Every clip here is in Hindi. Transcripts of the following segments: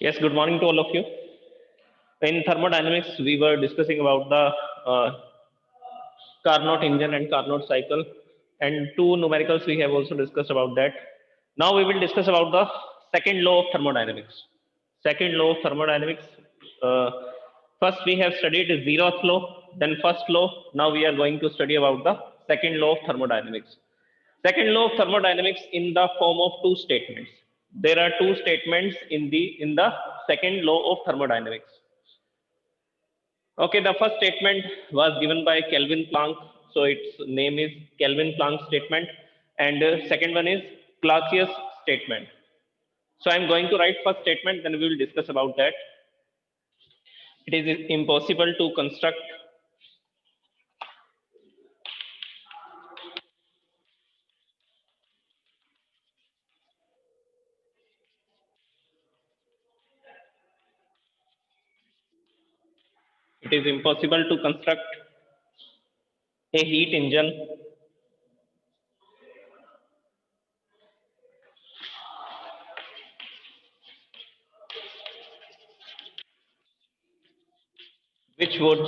Yes, good morning to all of you. In thermodynamics, we were discussing about the Carnot engine and Carnot cycle, and two numericals we have also discussed about that. Now we will discuss about the second law of thermodynamics. Second law of thermodynamics. Uh, First we have studied zeroth law, then first law. Now we are going to study about the second law of thermodynamics. Second law of thermodynamics in the form of two statements. There are two statements in the second law of thermodynamics. Okay, the first statement was given by Kelvin Planck, so its name is Kelvin Planck statement, and second one is Clausius statement. So I'm going to write first statement, then we will discuss about that. It is impossible to construct. It is impossible to construct a heat engine which would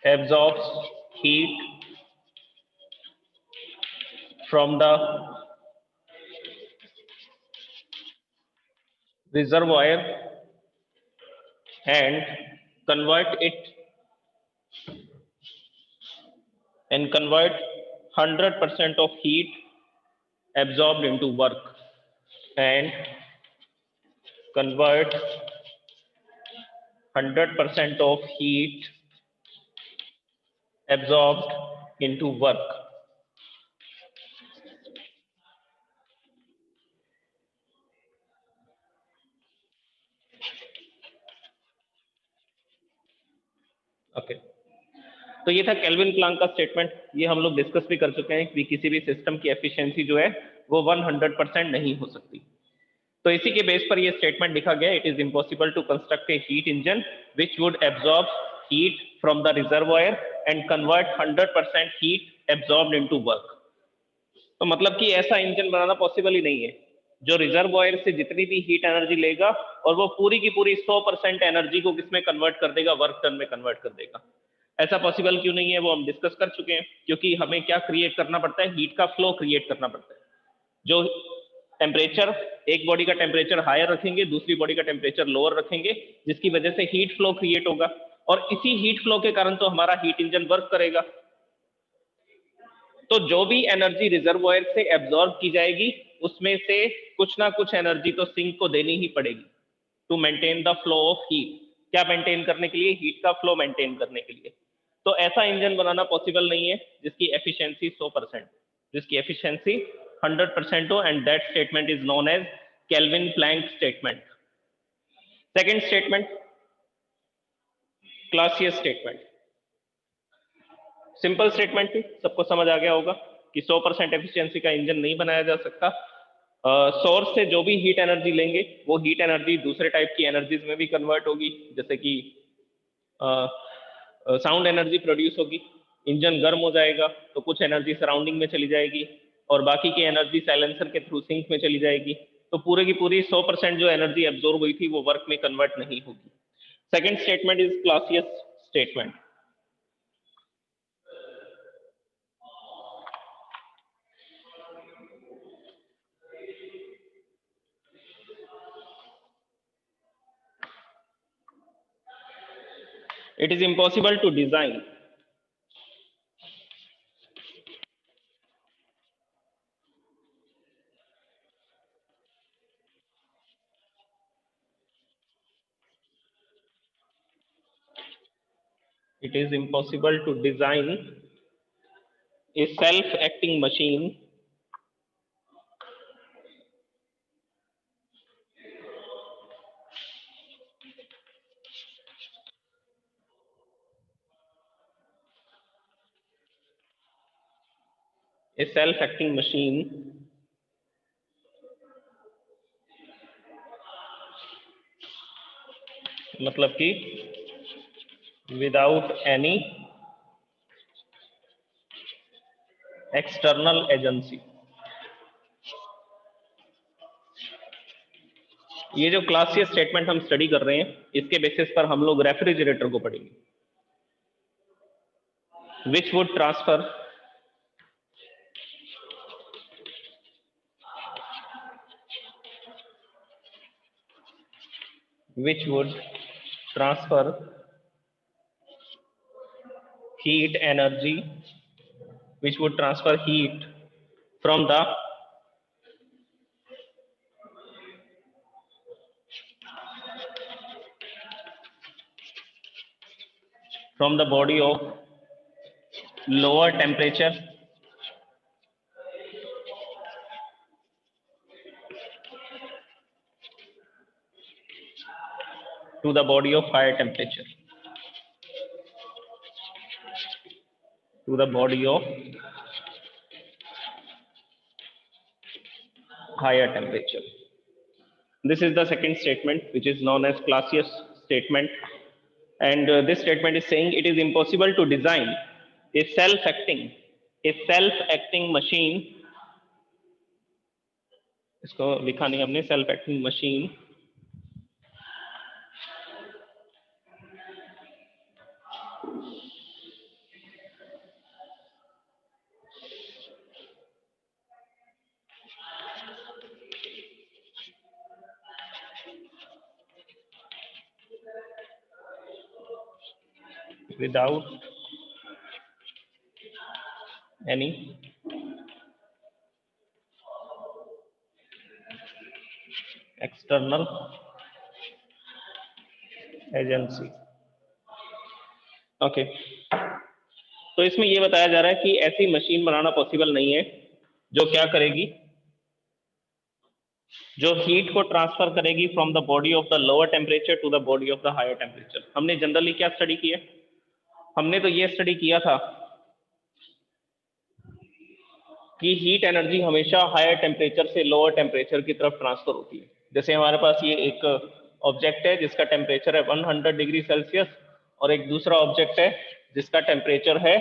absorb heat from the reservoir and convert it and convert 100% of heat absorbed into work and convert 100% of heat absorbed into work. Okay, तो ये था केल्विन प्लांक का स्टेटमेंट. ये हम लोग डिस्कस भी कर चुके हैं कि किसी भी सिस्टम की एफिशिएंसी जो है वो 100% नहीं हो सकती. तो इसी के बेस पर ये स्टेटमेंट लिखा गया. It is impossible to construct a heat engine which would absorb heat from the reservoir and convert 100% heat absorbed into work. तो मतलब कि ऐसा इंजन बनाना पॉसिबल ही नहीं है जो रिजर्वायर से जितनी भी हीट एनर्जी लेगा और वो पूरी की पूरी 100% एनर्जी को किसमें कन्वर्ट कर देगा, वर्क टन में कन्वर्ट कर देगा. ऐसा पॉसिबल क्यों नहीं है वो हम डिस्कस कर चुके हैं. क्योंकि हमें क्या क्रिएट करना पड़ता है, हीट का फ्लो क्रिएट करना पड़ता है. जो टेम्परेचर, एक बॉडी का टेम्परेचर हायर रखेंगे, दूसरी बॉडी का टेम्परेचर लोअर रखेंगे, जिसकी वजह से हीट फ्लो क्रिएट होगा और इसी हीट फ्लो के कारण तो हमारा हीट इंजन वर्क करेगा. तो जो भी एनर्जी रिजर्वायर से एब्जॉर्ब की जाएगी उसमें से कुछ ना कुछ एनर्जी तो सिंक को देनी ही पड़ेगी to maintain the flow of heat. क्या मेंटेन करने के लिए? हीट का फ्लो मेंटेन करने के लिए. तो ऐसा इंजन बनाना पॉसिबल नहीं है जिसकी एफिशिएंसी 100%, जिसकी एफिशिएंसी 100% हो, and that statement is known as Kelvin Planck statement. Second statement, Clausius statement. Simple statement थी, सबको समझ आ गया होगा कि 100% एफिशिएंसी का इंजन नहीं बनाया जा सकता. सोर्स से जो भी हीट एनर्जी लेंगे वो हीट एनर्जी दूसरे टाइप की एनर्जीज में भी कन्वर्ट होगी, जैसे कि साउंड एनर्जी प्रोड्यूस होगी. इंजन गर्म हो जाएगा तो कुछ एनर्जी सराउंडिंग में चली जाएगी और बाकी की एनर्जी साइलेंसर के थ्रू सिंक में चली जाएगी. तो पूरे की पूरी 100% जो एनर्जी एब्जॉर्ब हुई थी वो वर्क में कन्वर्ट नहीं होगी. Second statement is Clausius statement. It is impossible to design it is impossible to design a self-acting machine a self-acting machine मतलब कि without any एक्सटर्नल एजेंसी। ये जो क्लासियस स्टेटमेंट हम स्टडी कर रहे हैं, इसके बेसिस पर हम लोग रेफ्रिजरेटर को पढ़ेंगे। Which would transfer heat energy, which would transfer heat from the body of lower temperature to the body of higher temperature, to the body of higher temperature. This is the second statement, which is known as Clausius statement, and this statement is saying it is impossible to design a self-acting machine. इसको लिखा नहीं हमने, self acting machine without any external agency. Okay, तो इसमें ये बताया जा रहा है कि ऐसी मशीन बनाना पॉसिबल नहीं है जो क्या करेगी, जो हीट को ट्रांसफर करेगी from the body of the lower temperature to the body of the higher temperature. हमने जनरली क्या स्टडी किया, हमने तो ये स्टडी किया था कि हीट एनर्जी हमेशा हायर टेम्परेचर से लोअर टेम्परेचर की तरफ ट्रांसफर होती है। जैसे हमारे पास ये एक ऑब्जेक्ट है जिसका टेम्परेचर है 100 डिग्री सेल्सियस, और एक दूसरा ऑब्जेक्ट है जिसका टेम्परेचर है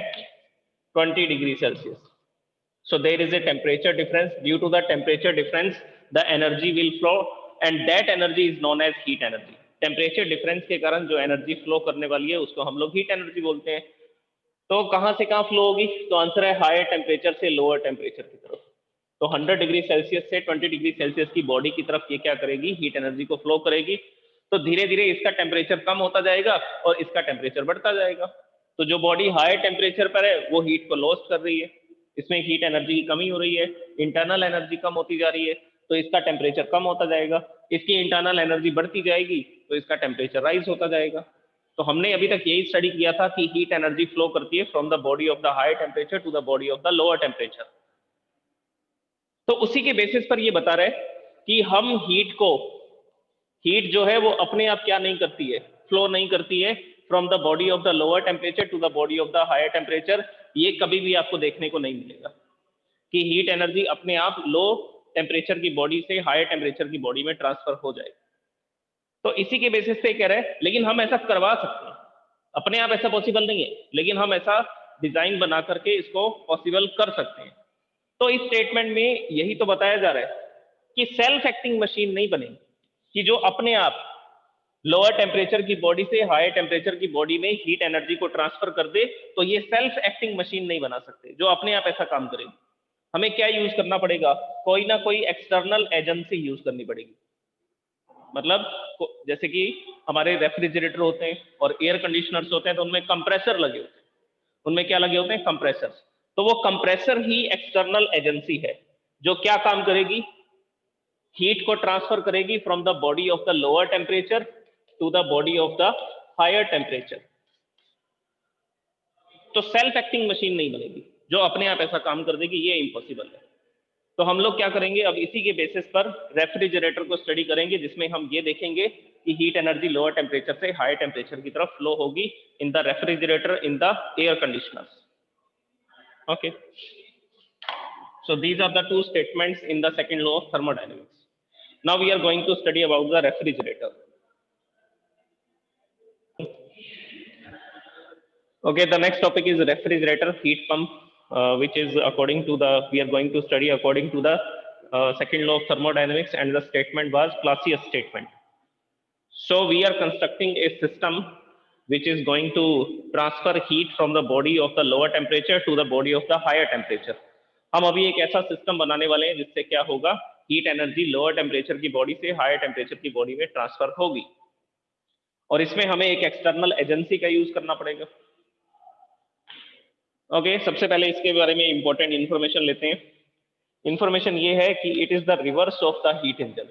20 degree Celsius. So there is a temperature difference. Due to the temperature difference, the energy will flow, and that energy is known as heat energy. Temperature difference के कारण जो एनर्जी फ्लो करने वाली है उसको हम लोग हीट एनर्जी बोलते हैं। तो कहां से कहां फ्लो होगी, तो आंसर है हायर टेम्परेचर से लोअर टेम्परेचर की तरफ। तो 100 डिग्री सेल्सियस से 20 डिग्री सेल्सियस की बॉडी की तरफ ये क्या करेगी, हीट एनर्जी को फ्लो करेगी। तो धीरे धीरे इसका टेम्परेचर कम होता जाएगा और इसका टेम्परेचर बढ़ता जाएगा। तो जो बॉडी हायर टेम्परेचर पर है वो हीट को लॉस्ट कर रही है, इसमें हीट एनर्जी की कमी हो रही है, इंटरनल एनर्जी कम होती जा रही है, तो इसका टेम्परेचर कम होता जाएगा। इसकी इंटरनल एनर्जी बढ़ती जाएगी तो इसका टेम्परेचर राइज होता जाएगा। तो हमने अभी तक यही स्टडी किया था कि हीट एनर्जी फ्लो करती है from the body of the higher temperature to the body of the lower temperature. तो उसी के बेसिस पर ये बता रहे कि हम हीट जो है वो अपने आप क्या नहीं करती है, फ्लो नहीं करती है from the body of the lower temperature to the body of the higher temperature. ये कभी भी आपको देखने को नहीं मिलेगा कि हीट एनर्जी अपने आप लो टेम्परेचर की बॉडी से हायर टेम्परेचर की बॉडी में ट्रांसफर हो जाए। तो इसी के बेसिस पे कह रहे हैं, लेकिन हम ऐसा करवा सकते हैं, अपने आप ऐसा पॉसिबल नहीं है, लेकिन हम ऐसा डिजाइन बना करके इसको पॉसिबल कर सकते हैं। तो इस स्टेटमेंट में यही तो बताया जा रहा है कि सेल्फ एक्टिंग मशीन नहीं बनेगी कि जो अपने आप लोअर टेम्परेचर की बॉडी से हायर टेम्परेचर की बॉडी में हीट एनर्जी को ट्रांसफर कर दे। तो ये सेल्फ एक्टिंग मशीन नहीं बना सकते जो अपने आप ऐसा काम करेगी। हमें क्या यूज करना पड़ेगा, कोई ना कोई एक्सटर्नल एजेंसी यूज करनी पड़ेगी। मतलब जैसे कि हमारे रेफ्रिजरेटर होते हैं और एयर कंडीशनर्स होते हैं, तो उनमें कंप्रेसर लगे होते हैं। उनमें क्या लगे होते हैं, कंप्रेसर। तो वो कंप्रेसर ही एक्सटर्नल एजेंसी है जो क्या काम करेगी, हीट को ट्रांसफर करेगी from the body of the lower temperature to the body of the higher temperature. तो सेल्फ एक्टिंग मशीन नहीं बनेगी जो अपने आप ऐसा काम कर देगी, ये इम्पॉसिबल है। तो हम लोग क्या करेंगे, अब इसी के बेसिस पर रेफ्रिजरेटर को स्टडी करेंगे, जिसमें हम ये देखेंगे कि हीट एनर्जी लोअर टेम्परेचर से हायर टेम्परेचर की तरफ फ्लो होगी in the refrigerator, in the air conditioners. Okay, so these are the two statements in the second law of thermodynamics. Now we are going to study about the refrigerator. Okay, the next topic is refrigerator, heat pump. which is according to the, we are going to study according to the second law of thermodynamics, and the statement was Clausius statement. So we are constructing a system which is going to transfer heat from the body of the lower temperature to the body of the higher temperature. हम अभी एक ऐसा सिस्टम बनाने वाले हैं जिससे क्या होगा, हीट एनर्जी लोअर टेम्परेचर की बॉडी से हायर टेम्परेचर की बॉडी में ट्रांसफर होगी, और इसमें हमें एक एक्सटर्नल एजेंसी का यूज करना पड़ेगा. ओके, सबसे पहले इसके बारे में इंपॉर्टेंट इंफॉर्मेशन लेते हैं. इंफॉर्मेशन ये है कि it is the reverse of the heat engine.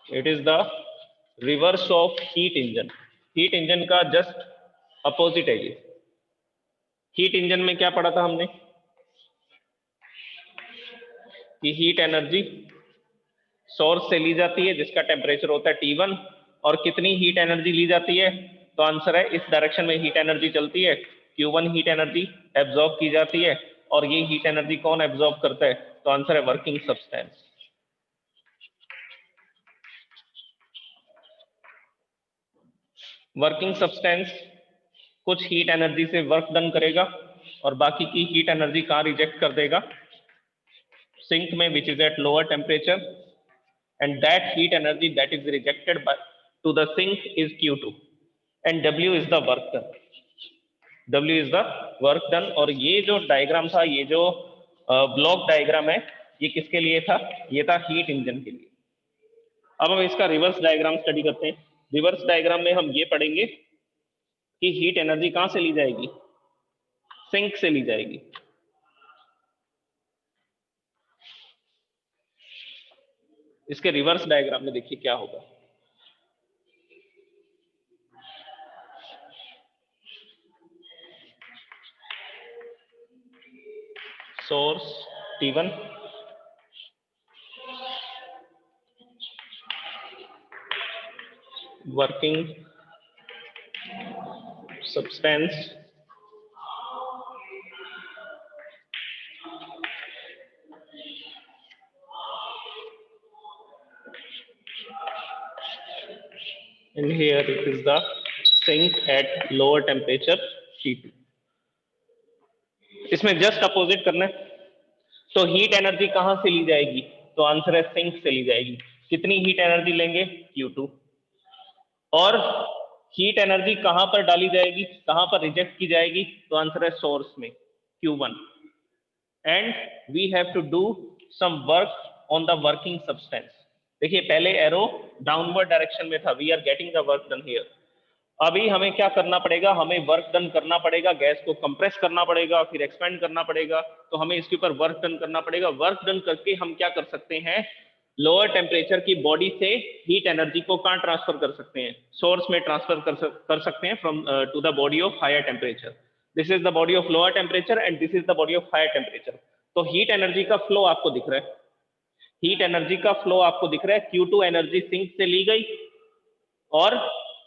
It is the reverse of heat engine. Heat engine का जस्ट अपोजिट है ये. हीट इंजन में क्या पढ़ा था हमने कि हीट एनर्जी सोर्स से ली जाती है जिसका टेम्परेचर होता है T1, और कितनी हीट एनर्जी ली जाती है, तो आंसर है इस डायरेक्शन में हीट एनर्जी चलती है, Q1 हीट एनर्जी एब्जॉर्ब की जाती है, और ये हीट एनर्जी कौन एब्जॉर्ब करता है, तो आंसर है वर्किंग सब्सटेंस. वर्किंग सब्सटेंस कुछ हीट एनर्जी से वर्क डन करेगा और बाकी की हीट एनर्जी कहाँ रिजेक्ट कर देगा, सिंक में, which is at lower temperature, and that heat energy that is rejected by to the sink is Q2, and W is the work done. W is the work done. और ये जो डायग्राम था, ये जो ब्लॉक डायग्राम है, ये किसके लिए था, ये था हीट इंजन के लिए. अब हम इसका रिवर्स डायग्राम स्टडी करते हैं. रिवर्स डायग्राम में हम ये पढ़ेंगे कि हीट एनर्जी कहां से ली जाएगी, सिंक से ली जाएगी. इसके रिवर्स डायग्राम में देखिए क्या होगा. Source T1, working substance, and here it is the sink at lower temperature T2. इसमें जस्ट अपोजिट करना है. तो हीट एनर्जी कहां से ली जाएगी, तो आंसर है सिंक से ली जाएगी. कितनी हीट एनर्जी लेंगे, Q2. और हीट एनर्जी कहां पर डाली जाएगी, कहां पर रिजेक्ट की जाएगी, तो आंसर है सोर्स में, Q1. And we have to do some work on the working substance. देखिए पहले एरो डाउनवर्ड डायरेक्शन में था, we are getting the work done here. अभी हमें क्या करना पड़ेगा, हमें वर्क डन करना पड़ेगा, गैस को कंप्रेस करना पड़ेगा, फिर एक्सपेंड करना पड़ेगा. तो हमें इसके ऊपर वर्क डन करना पड़ेगा. वर्क डन करके हम क्या कर सकते हैं, लोअर टेम्परेचर की बॉडी से हीट एनर्जी को कहां ट्रांसफर कर सकते हैं, सोर्स में ट्रांसफर कर सकते हैं from to the body of higher temperature. This is the body of lower temperature and this is the body of higher temperature. तो हीट एनर्जी का फ्लो आपको दिख रहा है, हीट एनर्जी का फ्लो आपको दिख रहा है. Q2 एनर्जी सिंक से ली गई और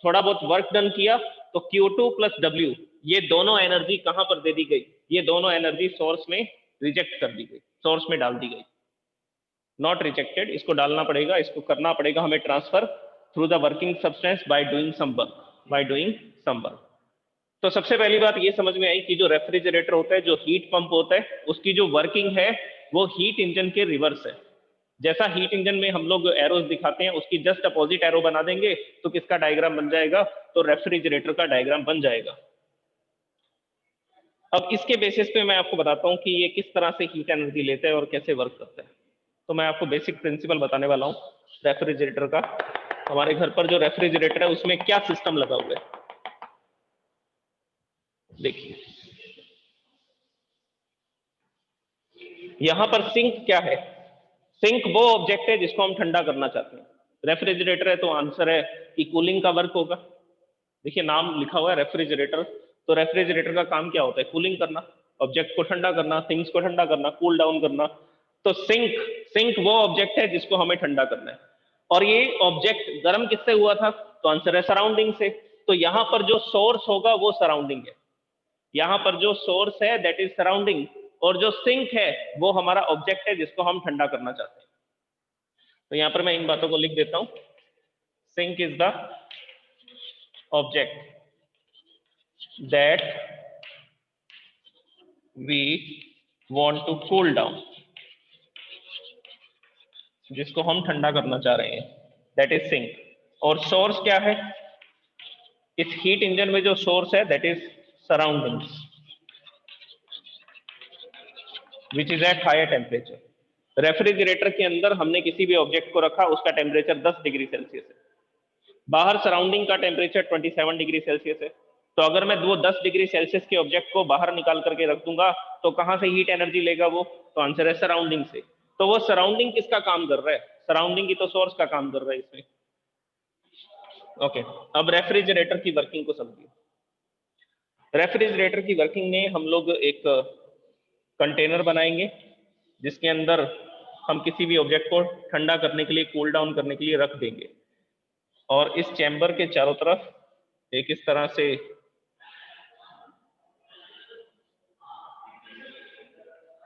थोड़ा बहुत वर्क डन किया, तो Q2 प्लस W, ये दोनों एनर्जी कहां पर दे दी गई, ये दोनों एनर्जी सोर्स में रिजेक्ट कर दी गई, सोर्स में डाल दी गई. नॉट रिजेक्टेड, इसको डालना पड़ेगा, इसको करना पड़ेगा हमें transfer through the working substance by doing some work. तो सबसे पहली बात ये समझ में आई कि जो रेफ्रिजरेटर होता है, जो हीट पंप होता है, उसकी जो वर्किंग है वो हीट इंजन के रिवर्स है. जैसा हीट इंजन में हम लोग एरोज दिखाते हैं, उसकी जस्ट अपोजिट एरो बना देंगे तो किसका डायग्राम बन जाएगा, तो रेफ्रिजरेटर का डायग्राम बन जाएगा. अब इसके बेसिस पे मैं आपको बताता हूं कि ये किस तरह से हीट एनर्जी लेता है और कैसे वर्क करता है. तो मैं आपको बेसिक प्रिंसिपल बताने वाला हूं रेफ्रिजरेटर का. हमारे घर पर जो रेफ्रिजरेटर है उसमें क्या सिस्टम लगा हुआ है, देखिए यहां पर सिंक क्या है, सिंक वो ऑब्जेक्ट है जिसको हम ठंडा करना चाहते हैं. रेफ्रिजरेटर है तो आंसर है कि कूलिंग का वर्क होगा. देखिए नाम लिखा हुआ है रेफ्रिजरेटर, तो रेफ्रिजरेटर का काम क्या होता है, कूलिंग करना, ऑब्जेक्ट को ठंडा करना, थिंग्स को ठंडा करना, कूल डाउन करना. तो सिंक वो ऑब्जेक्ट है जिसको हमें ठंडा करना है. और ये ऑब्जेक्ट गर्म किससे हुआ था, तो आंसर है सराउंडिंग से. तो यहां पर जो सोर्स होगा वो सराउंडिंग है, यहां पर जो सोर्स है दैट इज सराउंडिंग, और जो सिंक है वो हमारा ऑब्जेक्ट है जिसको हम ठंडा करना चाहते हैं. तो यहां पर मैं इन बातों को लिख देता हूं. Sink is the object that we want to cool down, जिसको हम ठंडा करना चाह रहे हैं, दैट इज सिंक। और सोर्स क्या है इस हीट इंजन में? जो सोर्स है that is surroundings which is at higher temperature. Refrigerator के अंदर हमने किसी भी ऑब्जेक्ट को रखा, उसका टेम्परेचर 10 डिग्री सेल्सियस है, बाहर सराउंडिंग का टेम्परेचर 27 डिग्री सेल्सियस है। तो अगर मैं वो 10 डिग्री सेल्सियस के ऑब्जेक्ट को बाहर निकाल करके रख दूंगा तो कहां से हीट एनर्जी लेगा वो? तो आंसर है सराउंडिंग से। तो वो सराउंडिंग किसका काम कर रहा है? सराउंडिंग की तो सोर्स का काम कर रहा है इसमें। ओके, अब रेफ्रिजरेटर की वर्किंग को समझिए। रेफ्रिजरेटर की वर्किंग में हम लोग एक कंटेनर बनाएंगे जिसके अंदर हम किसी भी ऑब्जेक्ट को ठंडा करने के लिए, कूल डाउन करने के लिए रख देंगे, और इस चैम्बर के चारों तरफ एक इस तरह से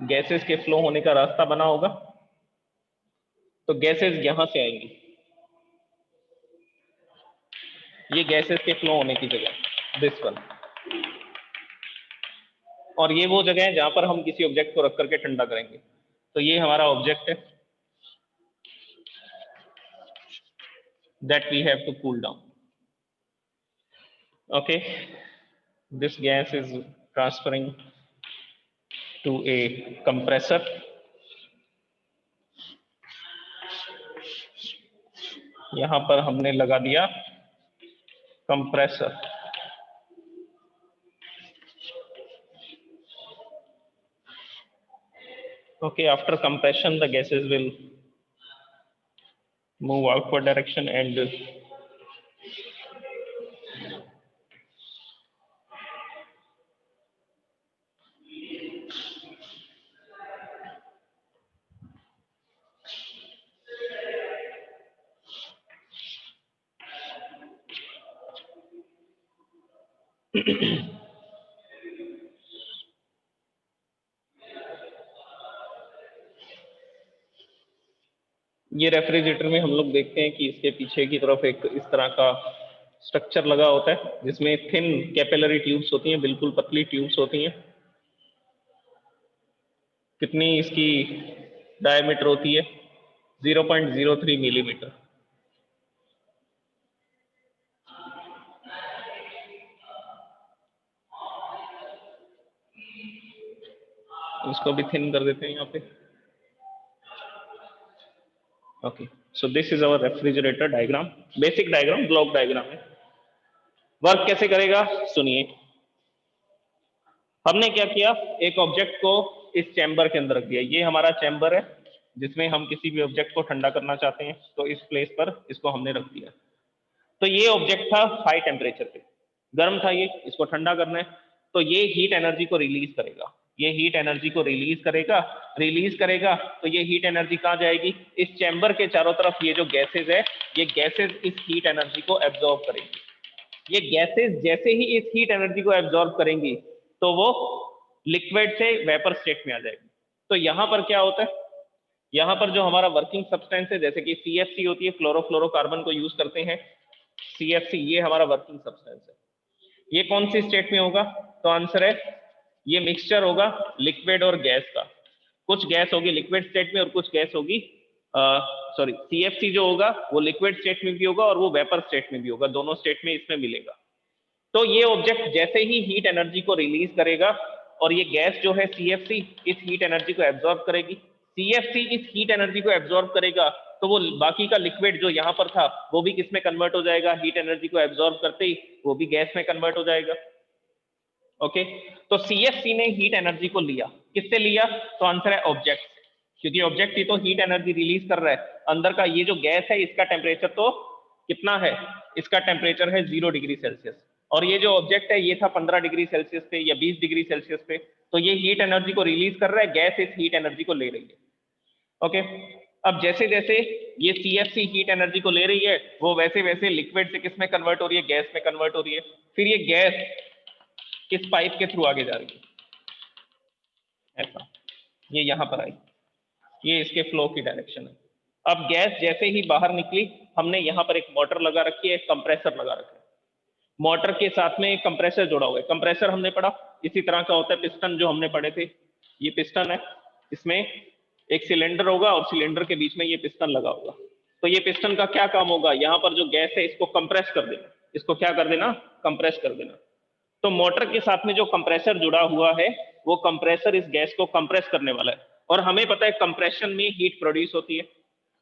गैसेस के फ्लो होने का रास्ता बना होगा। तो गैसेस यहां से आएंगी, ये गैसेस के फ्लो होने की जगह दिस वन, और ये वो जगह है जहां पर हम किसी ऑब्जेक्ट को रख करके ठंडा करेंगे। तो ये हमारा ऑब्जेक्ट है that we have to cool down. Okay, this gas is transferring to a compressor. यहां पर हमने लगा दिया compressor. Okay, after compression the gases will move outward direction and ये रेफ्रिजरेटर में हम लोग देखते हैं कि इसके पीछे की तरफ एक इस तरह का स्ट्रक्चर लगा होता है जिसमें थिन कैपिलरी ट्यूब्स होती हैं, बिल्कुल पतली ट्यूब्स होती हैं। कितनी इसकी डायमीटर होती है? 0.03 मिलीमीटर। इसको भी थिन कर देते हैं यहाँ पे। Okay, so this is our refrigerator diagram, basic diagram, block diagram है। वर्क कैसे करेगा सुनिए। हमने क्या किया, एक ऑब्जेक्ट को इस चैम्बर के अंदर रख दिया। ये हमारा चैम्बर है जिसमें हम किसी भी ऑब्जेक्ट को ठंडा करना चाहते हैं, तो इस प्लेस पर इसको हमने रख दिया। तो ये ऑब्जेक्ट था हाई टेम्परेचर पे, गर्म था ये, इसको ठंडा करना है। तो ये हीट एनर्जी को रिलीज करेगा, ये हीट एनर्जी को रिलीज करेगा। तो ये हीट एनर्जी कहाँ जाएगी? इस चैम्बर के चारों तरफ ये जो गैसेज है, ये गैसेज इस हीट एनर्जी को एब्जॉर्ब करेंगी। ये गैसेज जैसे ही इस हीट एनर्जी को एब्जॉर्ब करेंगी तो वो लिक्विड से वेपर स्टेट में आ जाएगी। तो यहां पर क्या होता है, यहां पर जो हमारा वर्किंग सब्सटेंस है, जैसे कि CFC होती है, फ्लोरोफ्लोरोकार्बन को यूज करते हैं, CFC ये हमारा वर्किंग सब्सटेंस है। ये कौन सी स्टेट में होगा? तो आंसर है ये मिक्सचर होगा लिक्विड और गैस का। कुछ गैस होगी लिक्विड स्टेट में और कुछ गैस होगी सॉरी, CFC जो होगा वो लिक्विड स्टेट में भी होगा और वो वेपर स्टेट में भी होगा, दोनों स्टेट में इसमें मिलेगा। तो ये ऑब्जेक्ट जैसे ही हीट एनर्जी को रिलीज करेगा और ये गैस जो है CFC इस हीट एनर्जी को एब्जॉर्ब करेगी, CFC इस हीट एनर्जी को एब्जॉर्ब करेगा, तो वो बाकी का लिक्विड जो यहाँ पर था वो भी किस में कन्वर्ट हो जाएगा? हीट एनर्जी को एब्जॉर्ब करते ही वो भी गैस में कन्वर्ट हो जाएगा। ओके, तो CFC ने हीट एनर्जी को लिया, किससे लिया? तो आंसर है ऑब्जेक्ट से, क्योंकि ऑब्जेक्ट ही तो हीट एनर्जी रिलीज कर रहा है। अंदर का ये जो गैस है इसका टेम्परेचर तो कितना है? इसका टेम्परेचर है 0 डिग्री सेल्सियस, और ये जो ऑब्जेक्ट है ये था 15 डिग्री सेल्सियस पे या 20 डिग्री सेल्सियस पे। तो ये हीट एनर्जी को रिलीज कर रहा है, गैस इस हीट एनर्जी को ले रही है। ओके, अब जैसे जैसे ये CFC हीट एनर्जी को ले रही है वो वैसे वैसे लिक्विड से किस में कन्वर्ट हो रही है? गैस में कन्वर्ट हो रही है। फिर ये गैस किस पाइप के थ्रू आगे जा रही है? ऐसा, ये यहां पर आई, ये इसके फ्लो की डायरेक्शन है। अब गैस जैसे ही बाहर निकली, हमने यहाँ पर एक मोटर लगा रखी है, एक कंप्रेसर लगा रखा है, मोटर के साथ में एक कंप्रेसर जोड़ा हुआ है। कंप्रेसर हमने पढ़ा, इसी तरह का होता है पिस्टन जो हमने पढ़े थे। ये पिस्टन है, इसमें एक सिलेंडर होगा और सिलेंडर के बीच में ये पिस्टन लगा होगा। तो ये पिस्टन का क्या काम होगा, यहाँ पर जो गैस है इसको कंप्रेस कर देना। इसको क्या कर देना, कंप्रेस कर देना। तो मोटर के साथ में जो कंप्रेसर जुड़ा हुआ है वो कंप्रेसर इस गैस को कंप्रेस करने वाला है। और हमें पता है कंप्रेशन में हीट प्रोड्यूस होती है।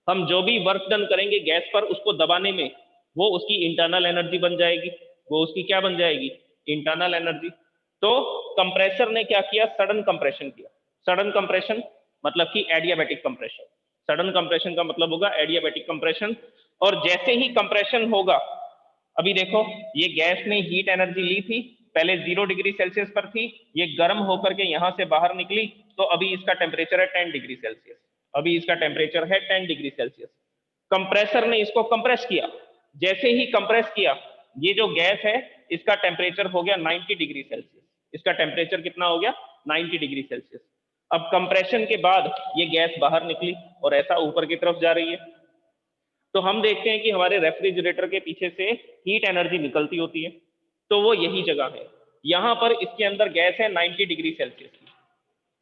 हम जो भी वर्क डन करेंगे गैस पर उसको दबाने में, वो उसकी इंटरनल एनर्जी बन जाएगी। वो उसकी क्या बन जाएगी, इंटरनल एनर्जी। तो कंप्रेसर ने क्या किया, सडन कंप्रेशन किया। सडन कंप्रेशन मतलब कि एडियाबैटिक कंप्रेशन। सडन कंप्रेशन का मतलब होगा एडियाबैटिक कंप्रेशन। और जैसे ही कंप्रेशन होगा, अभी देखो ये गैस ने हीट एनर्जी ली थी, पहले 0 डिग्री सेल्सियस पर थी, ये गर्म होकर के यहां से बाहर निकली, तो अभी इसका टेम्परेचर है 10 डिग्री सेल्सियस। अभी इसका टेम्परेचर है 10 डिग्री सेल्सियस। कंप्रेसर ने इसको कंप्रेस किया। जैसे ही कंप्रेस किया, ये जो गैस है इसका टेम्परेचर हो गया 90 डिग्री सेल्सियस। इसका टेम्परेचर कितना हो गया, 90 डिग्री सेल्सियस। अब कंप्रेशन के बाद ये गैस बाहर निकली और ऐसा ऊपर की तरफ जा रही है। तो हम देखते हैं कि हमारे रेफ्रिजरेटर के पीछे से हीट एनर्जी निकलती होती है। तो वो यही जगह है। यहां पर इसके अंदर गैस है 90 डिग्री सेल्सियस की।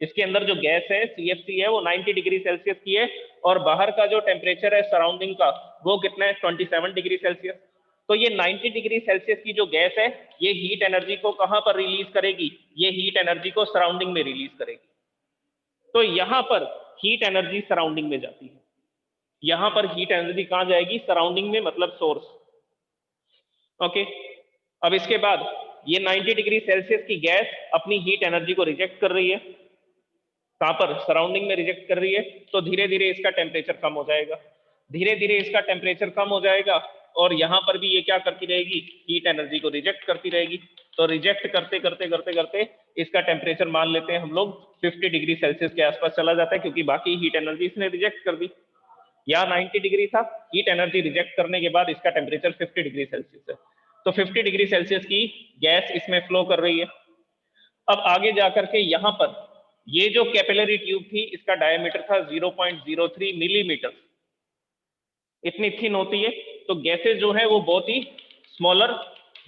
इसके अंदर जो गैस है CFC है वो 90 डिग्री सेल्सियस की है। और बाहर का जो टेम्परेचर है सराउंडिंग का वो कितना है, 27 डिग्री सेल्सियस। तो ये 90 डिग्री सेल्सियस की जो गैस है ये हीट एनर्जी को कहां पर रिलीज करेगी, ये हीट एनर्जी को सराउंडिंग में रिलीज करेगी। तो यहां पर हीट एनर्जी सराउंडिंग में जाती है। यहां पर हीट एनर्जी कहां जाएगी, सराउंडिंग में, मतलब सोर्स। ओके, अब इसके बाद ये 90 डिग्री सेल्सियस की गैस अपनी हीट एनर्जी को रिजेक्ट कर रही है। कहां पर, सराउंडिंग में रिजेक्ट कर रही है। तो धीरे धीरे इसका टेम्परेचर कम हो जाएगा। धीरे धीरे इसका टेम्परेचर कम हो जाएगा और यहां पर भी ये क्या करती रहेगी, हीट एनर्जी को रिजेक्ट करती रहेगी। तो रिजेक्ट करते करते करते करते इसका टेम्परेचर मान लेते हैं हम लोग 50 डिग्री सेल्सियस के आसपास चला जाता है, क्योंकि बाकी हीट एनर्जी इसने रिजेक्ट कर दी। यहाँ 90 डिग्री था, हीट एनर्जी रिजेक्ट करने के बाद इसका टेम्परेचर 50 डिग्री सेल्सियस है। तो 50 डिग्री सेल्सियस की गैस इसमें फ्लो कर रही है। अब आगे जाकर के यहाँ पर ये जो कैपिलरी ट्यूब थी इसका डायमीटर था 0.03 मिलीमीटर, इतनी थिन होती है। तो गैसेस जो है वो बहुत ही स्मॉलर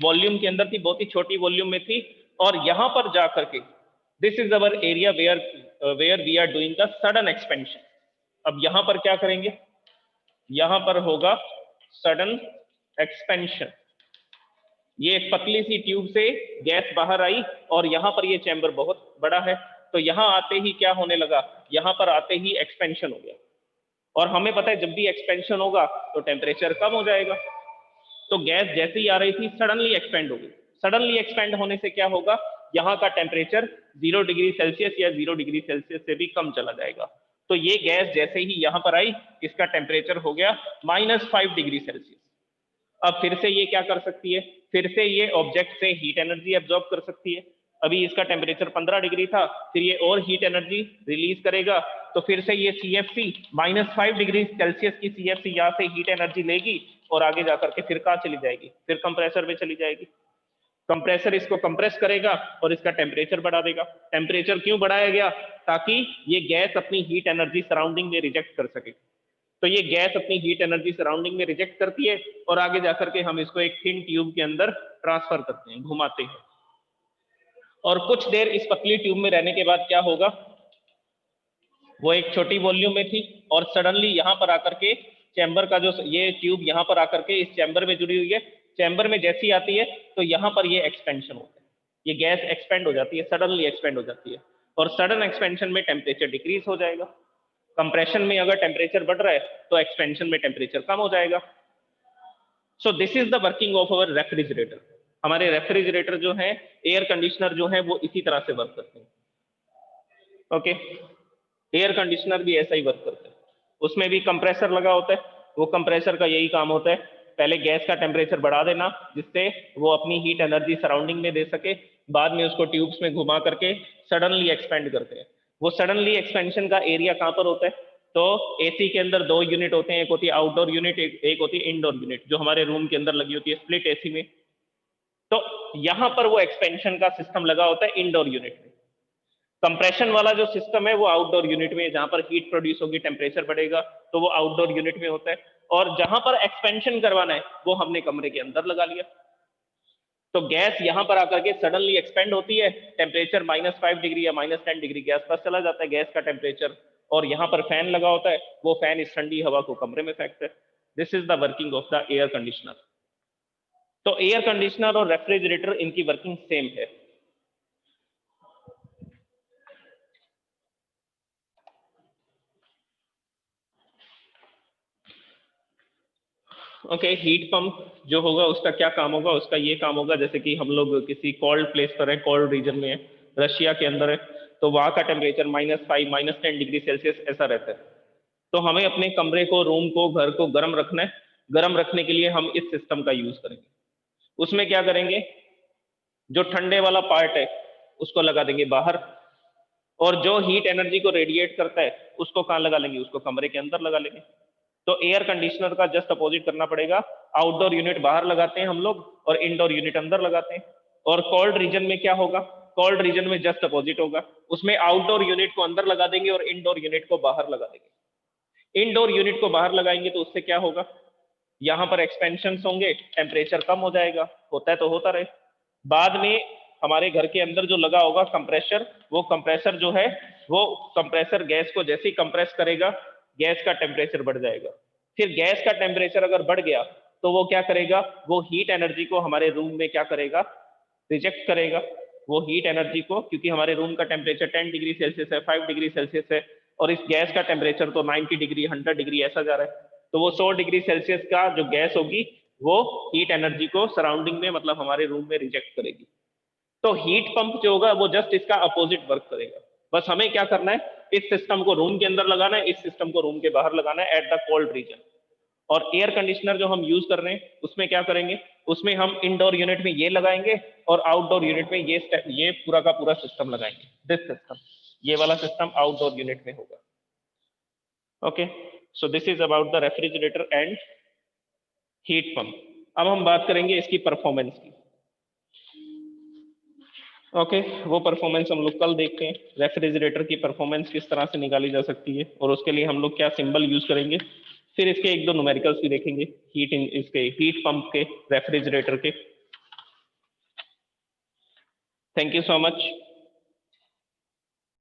वॉल्यूम के अंदर थी, बहुत ही छोटी वॉल्यूम में थी। और यहां पर जाकर के this is our area where we are doing the sudden expansion. अब यहां पर क्या करेंगे, यहां पर होगा सडन एक्सपेंशन। ये एक पतली सी ट्यूब से गैस बाहर आई और यहां पर ये चैम्बर बहुत बड़ा है। तो यहां आते ही क्या होने लगा, यहां पर आते ही एक्सपेंशन हो गया। और हमें पता है जब भी एक्सपेंशन होगा तो टेम्परेचर कम हो जाएगा। तो गैस जैसे ही आ रही थी सडनली एक्सपेंड हो गई। सडनली एक्सपेंड होने से क्या होगा, यहाँ का टेम्परेचर 0 डिग्री सेल्सियस या 0 डिग्री सेल्सियस से भी कम चला जाएगा। तो ये गैस जैसे ही यहाँ पर आई इसका टेम्परेचर हो गया -5 डिग्री सेल्सियस। अब फिर से ये क्या कर सकती है, फिर से ये ऑब्जेक्ट से हीट एनर्जी एब्जॉर्ब कर सकती है। अभी इसका टेम्परेचर 15 डिग्री था, फिर ये और हीट एनर्जी रिलीज करेगा। तो फिर से ये CFC -5 डिग्री सेल्सियस की CFC यहाँ से हीट एनर्जी लेगी और आगे जाकर के फिर कहाँ चली जाएगी, फिर कंप्रेसर में चली जाएगी। कंप्रेसर इसको कंप्रेस करेगा और इसका टेम्परेचर बढ़ा देगा। टेम्परेचर क्यों बढ़ाया गया, ताकि ये गैस अपनी हीट एनर्जी सराउंडिंग में रिजेक्ट कर सके। तो ये गैस अपनी हीट एनर्जी सराउंडिंग में रिजेक्ट करती है और आगे जाकर के हम इसको एक थिन ट्यूब के अंदर ट्रांसफर करते हैं, घुमाते हैं। और कुछ देर इस पतली ट्यूब में रहने के बाद क्या होगा, वो एक छोटी वॉल्यूम में थी और सडनली यहाँ पर आकर के चैम्बर का जो ये ट्यूब यहाँ पर आकर के इस चैम्बर में जुड़ी हुई है, चैम्बर में जैसी आती है तो यहाँ पर ये एक्सपेंशन होता है। ये गैस एक्सपेंड हो जाती है, सडनली एक्सपेंड हो जाती है। और सडन एक्सपेंशन में टेम्परेचर डिक्रीज हो जाएगा। कंप्रेशन में अगर टेम्परेचर बढ़ रहा है तो एक्सपेंशन में टेम्परेचर कम हो जाएगा। सो this is the working of our refrigerator. हमारे रेफ्रिजरेटर जो है, एयर कंडीशनर जो है, वो इसी तरह से वर्क करते हैं। ओके, एयर कंडीशनर भी ऐसा ही वर्क करता है। उसमें भी कंप्रेसर लगा होता है। वो कंप्रेसर का यही काम होता है, पहले गैस का टेम्परेचर बढ़ा देना जिससे वो अपनी हीट एनर्जी सराउंडिंग में दे सके, बाद में उसको ट्यूब्स में घुमा करके सडनली एक्सपेंड करते हैं। वो सडनली एक्सपेंशन का एरिया कहाँ पर होता है, तो एसी के अंदर 2 यूनिट होते हैं, एक होती है आउटडोर यूनिट, एक होती है इंडोर यूनिट, जो हमारे रूम के अंदर लगी होती है स्प्लिट एसी में। तो यहां पर वो एक्सपेंशन का सिस्टम लगा होता है इंडोर यूनिट में। कंप्रेशन वाला जो सिस्टम है वो आउटडोर यूनिट में, जहां पर हीट प्रोड्यूस होगी, टेम्परेचर बढ़ेगा, तो वो आउटडोर यूनिट में होता है। और जहां पर एक्सपेंशन करवाना है वो हमने कमरे के अंदर लगा लिया। तो गैस यहां पर आकर के सडनली एक्सपेंड होती है, टेम्परेचर -5 डिग्री या -10 डिग्री के आसपास चला जाता है गैस का टेम्परेचर, और यहाँ पर फैन लगा होता है, वो फैन इस ठंडी हवा को कमरे में फेंकता है। This is the working of the air conditioner. तो एयर कंडीशनर और रेफ्रिजरेटर इनकी वर्किंग सेम है। ओके, हीट पंप जो होगा उसका क्या काम होगा? उसका ये काम होगा, जैसे कि हम लोग किसी कोल्ड प्लेस पर है, कोल्ड रीजन में है, रशिया के अंदर है, तो वहां का टेम्परेचर -5 -10 डिग्री सेल्सियस ऐसा रहता है। तो हमें अपने कमरे को, रूम को, घर को गर्म रखना है। गर्म रखने के लिए हम इस सिस्टम का यूज करेंगे। उसमें क्या करेंगे, जो ठंडे वाला पार्ट है उसको लगा देंगे बाहर, और जो हीट एनर्जी को रेडिएट करता है उसको कहाँ लगा लेंगे? उसको कमरे के अंदर लगा लेंगे। तो एयर कंडीशनर का जस्ट अपोजिट करना पड़ेगा। आउटडोर यूनिट बाहर लगाते हैं हम लोग, और इंडोर यूनिट अंदर लगाते हैं। और कोल्ड रीजन में क्या होगा? कोल्ड रीजन में जस्ट अपोजिट होगा, उसमें आउटडोर यूनिट को अंदर लगा देंगे और इंडोर यूनिट को बाहर लगा देंगे। इंडोर यूनिट को बाहर लगाएंगे तो उससे क्या होगा? यहाँ पर एक्सपेंशन होंगे, टेम्परेचर कम हो जाएगा, होता है तो होता रहे। बाद में हमारे घर के अंदर जो लगा होगा कंप्रेसर, वो कंप्रेसर जो है, वो कंप्रेसर गैस को जैसे ही कंप्रेस करेगा, गैस का टेम्परेचर बढ़ जाएगा। फिर गैस का टेम्परेचर अगर बढ़ गया तो वो क्या करेगा? वो हीट एनर्जी को हमारे रूम में क्या करेगा? रिजेक्ट करेगा। वो हीट एनर्जी को, क्योंकि हमारे रूम का टेम्परेचर 10 डिग्री सेल्सियस है, 5 डिग्री सेल्सियस है, और इस गैस का टेम्परेचर तो 90 डिग्री, 100 डिग्री ऐसा जा रहा है, तो वो 100 डिग्री सेल्सियस का जो गैस होगी वो हीट एनर्जी को सराउंडिंग में, मतलब हमारे रूम में, रिजेक्ट करेगी। तो हीट पंप जो होगा वो जस्ट इसका अपोजिट वर्क करेगा। बस हमें क्या करना है, इस सिस्टम को रूम के अंदर लगाना है, इस सिस्टम को रूम के बाहर लगाना है एट द कोल्ड रीजन। और एयर कंडीशनर जो हम यूज कर रहे हैं उसमें क्या करेंगे, उसमें हम इंडोर यूनिट में ये लगाएंगे और आउटडोर यूनिट में ये पूरा का पूरा सिस्टम लगाएंगे। दिस सिस्टम, ये वाला सिस्टम आउटडोर यूनिट में होगा। Okay, so this is about the refrigerator and heat pump. अब हम बात करेंगे इसकी परफॉर्मेंस की। ओके, वो परफॉर्मेंस हम लोग कल देखते हैं, रेफ्रिजरेटर की परफॉर्मेंस किस तरह से निकाली जा सकती है, और उसके लिए हम लोग क्या सिंबल यूज करेंगे। फिर इसके एक दो न्यूमेरिकल्स भी देखेंगे, इसके हीट पंप के, रेफ्रिजरेटर के। Thank you so much.